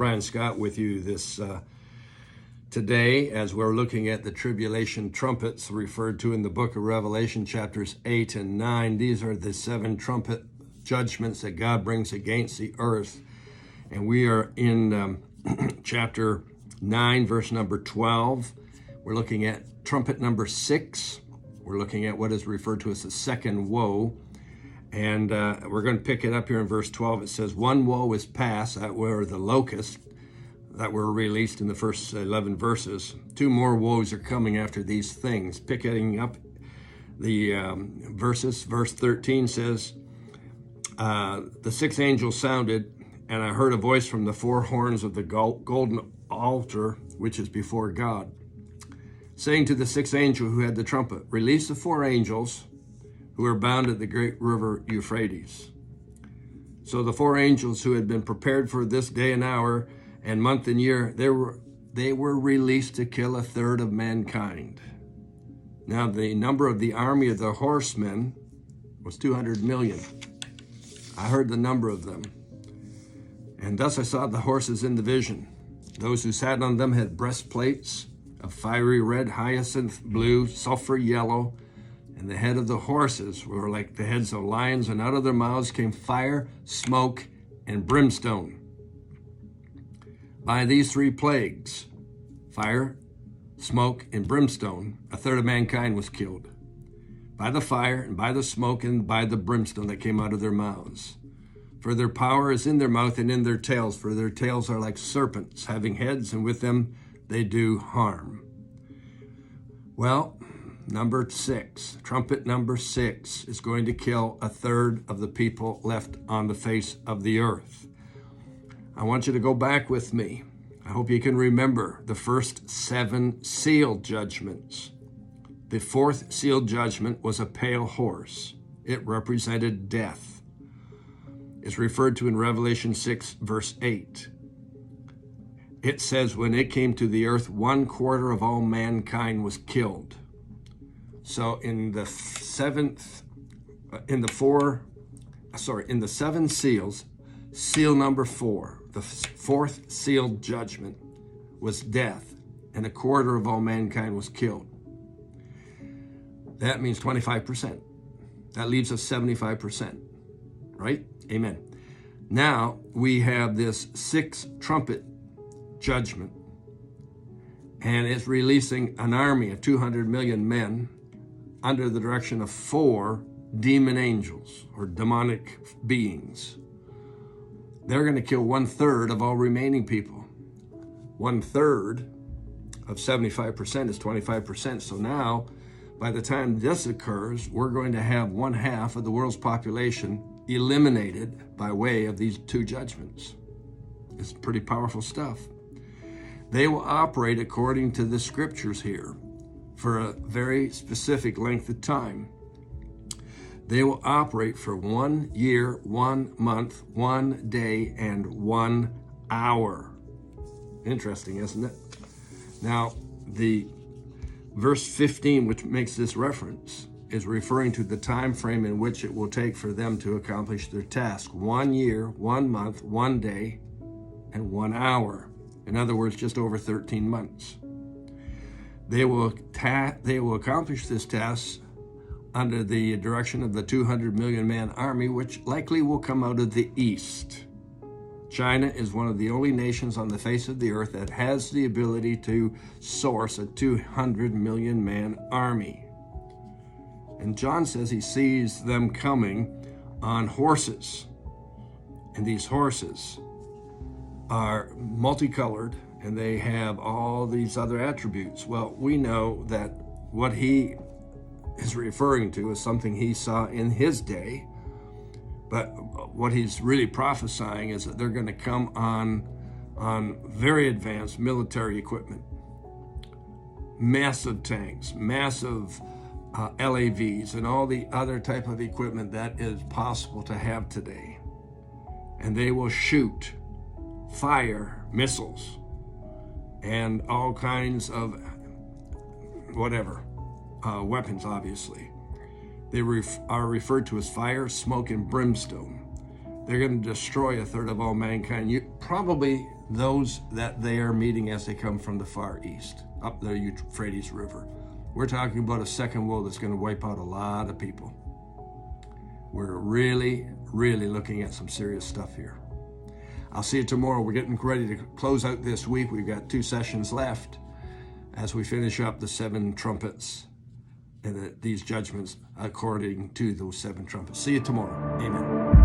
Brian Scott with you today as we're looking at the tribulation trumpets referred to in the book of Revelation chapters 8 and 9. These are the 7 trumpet judgments that God brings against the earth. And we are in chapter 9, verse number 12. We're looking at trumpet number 6. We're looking at what is referred to as the second woe. And we're going to pick it up here in verse 12. It says, one woe is past, that were the locusts that were released in the first 11 verses. 2 more woes are coming after these things. Picking up the verses, verse 13 says, the sixth angel sounded, and I heard a voice from the 4 horns of the golden altar, which is before God, saying to the 6th angel who had the trumpet, release the 4 angels who are bound at the great river Euphrates. So the 4 angels who had been prepared for this day and hour and month and year, they were released to kill 1/3 of mankind. Now the number of the army of the horsemen was 200 million. I heard the number of them. And thus I saw the horses in the vision. Those who sat on them had breastplates of fiery red, hyacinth blue, sulfur yellow, and the head of the horses were like the heads of lions, and out of their mouths came fire, smoke, and brimstone. By these 3 plagues, fire, smoke, and brimstone, 1/3 of mankind was killed. By the fire, and by the smoke, and by the brimstone that came out of their mouths. For their power is in their mouth and in their tails, for their tails are like serpents, having heads, and with them they do harm. Well, number 6, trumpet number 6 is going to kill 1/3 of the people left on the face of the earth. I want you to go back with me. I hope you can remember the first 7 seal judgments. The 4th seal judgment was a pale horse. It represented death. It's referred to in Revelation 6, verse 8. It says, when it came to the earth, 1/4 of all mankind was killed. So in the 7 seals, seal number 4, the 4th seal judgment was death, and 1/4 of all mankind was killed. That means 25%. That leaves us 75%, right? Amen. Now we have this 6th trumpet judgment, and it's releasing an army of 200 million men under the direction of 4 demon angels or demonic beings. They're going to kill 1/3 of all remaining people. 1/3 of 75% is 25%. So now, by the time this occurs, we're going to have 1/2 of the world's population eliminated by way of these 2 judgments. It's pretty powerful stuff. They will operate according to the scriptures here for a very specific length of time. They will operate for 1 year, 1 month, 1 day, and 1 hour. Interesting, isn't it? Now, the verse 15, which makes this reference, is referring to the time frame in which it will take for them to accomplish their task. 1 year, 1 month, 1 day, and 1 hour. In other words, just over 13 months. They will accomplish this task under the direction of the 200 million man army, which likely will come out of the east. China is one of the only nations on the face of the earth that has the ability to source a 200 million man army. And John says he sees them coming on horses. And these horses are multicolored, and they have all these other attributes. Well, we know that what he is referring to is something he saw in his day, but what he's really prophesying is that they're going to come on very advanced military equipment, massive tanks, massive LAVs, and all the other type of equipment that is possible to have today. And they will shoot fire missiles and all kinds of weapons, obviously. They are referred to as fire, smoke, and brimstone. They're going to destroy 1/3 of all mankind. Probably those that they are meeting as they come from the Far East, up the Euphrates River. We're talking about a second woe that's going to wipe out a lot of people. We're really, really looking at some serious stuff here. I'll see you tomorrow. We're getting ready to close out this week. We've got 2 sessions left as we finish up the 7 trumpets and these judgments according to those 7 trumpets. See you tomorrow. Amen.